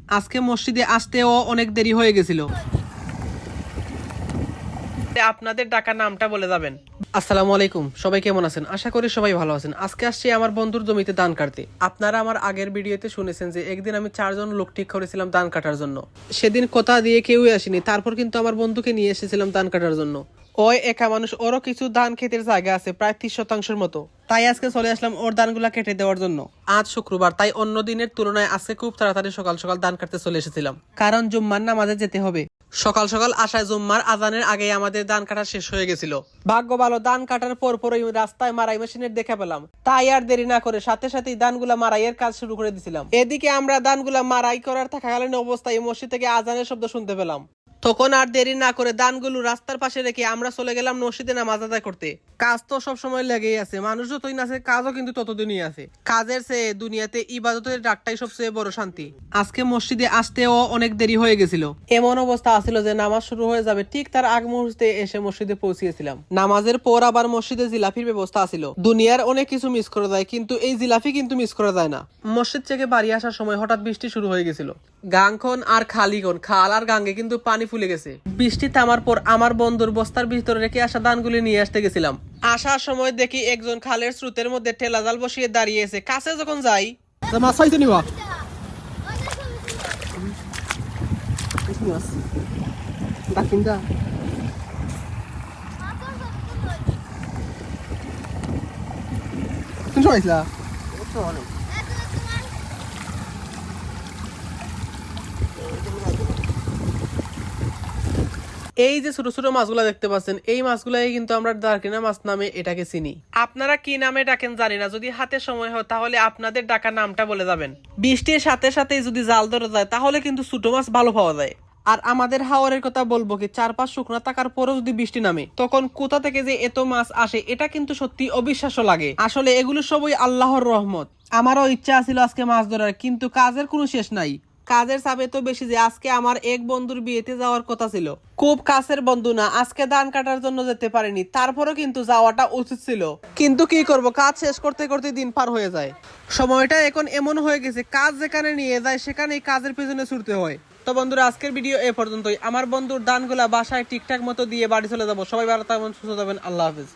আজকে মসজিদে আসতেও অনেক দেরি হয়ে গেছিল। আপনাদের ডাকা নামটা বলে যাবেন। আসসালামু আলাইকুম, সবাই কেমন আছেন? আশা করি সবাই ভালো আছেন। আজকে আসছি আমার বন্ধুর জমিতে ধান কাটতে। আপনারা আমার আগের ভিডিওতে শুনেছেন যে একদিন আমি 4 জন লোক ঠিক করেছিলাম ধান কাটার জন্য। সেদিন কথা দিয়ে কেউই আসেনি, তারপর কিন্তু আমার বন্ধুকে নিয়ে এসেছিলাম ধান কাটার জন্য। ওই একা মানুষ, ওরও কিছু ধান ক্ষেতের জায়গা আছে প্রায় 30% মতো। তাই আজকে চলে আসলাম ওর ধানগুলা কেটে দেওয়ার জন্য। আজ শুক্রবার, তাই অন্য দিনের তুলনায় আজকে খুব তাড়াতাড়ি সকাল সকাল ধান কাটতে চলে এসেছিলাম, কারণ জুম্মার নামাজে যেতে হবে। সকাল সকাল আসায় জুম্মার আজানের আগে আমাদের ধান কাটা শেষ হয়ে গেছিল। ভাগ্য ভালো, ধান কাটার পরই রাস্তায় মারাই মেশিনের দেখা পেলাম। তাই আর দেরি না করে সাথে সাথেই ধানগুলা মারাইয়ের কাজ শুরু করে দিয়েছিলাম। এদিকে আমরা ধানগুলা মারাই করার থাকাকালীন অবস্থায় মসজিদ থেকে আজানের শব্দ শুনতে পেলাম। তখন আর দেরি না করে ধানগুলো রাস্তার পাশে রেখে আমরা চলে গেলাম মসজিদে নামাজ আদায় করতে। কাজ তো সবসময় লেগেই আছে, মানুষ যতদিন আছে কাজও কিন্তু ততদিনই আছে। কাজের চেয়ে দুনিয়াতে ইবাদতের ডাকটাই সবচেয়ে বড় শান্তি। আজকে মসজিদে আসতেও অনেক দেরি হয়ে গেছিল। এমন অবস্থা আছিল যে নামাজ শুরু হয়ে যাবে, ঠিক তার আগ মুহূর্তে এসে মসজিদে পৌঁছিয়েছিলাম। নামাজের পর আবার মসজিদে জিলাপির ব্যবস্থা আছিল। দুনিয়ার অনেক কিছু মিস করা যায়, কিন্তু এই জিলাপি কিন্তু মিস করা যায় না। মসজিদ থেকে বাড়ি আসার সময় হঠাৎ বৃষ্টি শুরু হয়ে গেছিল। গাংখন আর খালিখন, খাল আর গাঙ্গে কিন্তু পানি ফুলে গেছে। বৃষ্টি থামার পর আমার বন্ধুর বস্তার ভিতরে রেখে আসা ধানগুলি নিয়ে আসতে গেছিলাম। আসার সময় দেখি একজন খালের স্রোতের মধ্যে ঠেলা জাল বসিয়ে দাঁড়িয়েছে। কাছে যখন যাই, মাছ পাইছো নিবা ডাকিন্দা তুমি পাইছিলা এই যে ছোট ছোট মাছগুলা দেখতে পাচ্ছেন, এই মাছগুলাই কিন্তু আমরা দারকিনা মাছ নামে এটাকে চিনি। আপনারা কি নামে ডাকেন জানি না, যদি হাতে সময় হয় তাহলে আপনাদের ডাকা নামটা বলে যাবেন। বৃষ্টির সাথে সাথে যদি জাল ধরে যায় তাহলে কিন্তু ছোট মাছ ভালো পাওয়া যায়। আর আমাদের হাওরের কথা বলবো কি, 4-5 শুকনা থাকার পরেও যদি বৃষ্টি নামে তখন কোথা থেকে যে এত মাছ আসে এটা কিন্তু সত্যি অবিশ্বাস্য লাগে। আসলে এগুলো সবই আল্লাহর রহমত। আমারও ইচ্ছা ছিল আজকে মাছ ধরার, কিন্তু কাজের কোনো শেষ নাই। কাজের চাপ এত বেশি যে আজকে আমার এক বন্ধুর বিয়েতে যাওয়ার কথা ছিল। খুব কাছের বন্ধু না, আজকে ধান কাটার জন্য যেতে পারিনি, তারপরেও কিন্তু যাওয়াটা উচিত ছিল। কিন্তু কি করব, কাজ শেষ করতে করতে দিন পার হয়ে যায়। সময়টা এখন এমন হয়ে গেছে, কাজ যেখানে নিয়ে যায় সেখানেই কাজের পেছনে ছুটতে হয়। তো বন্ধুরা, আজকের ভিডিও এ পর্যন্তই। আমার বন্ধুর ধানগুলা বাসায় ঠিকঠাক মতো দিয়ে বাড়ি চলে যাবো। সবাই ভালো থাকবেন, সুস্থ থাকবেন। আল্লাহ হাফেজ।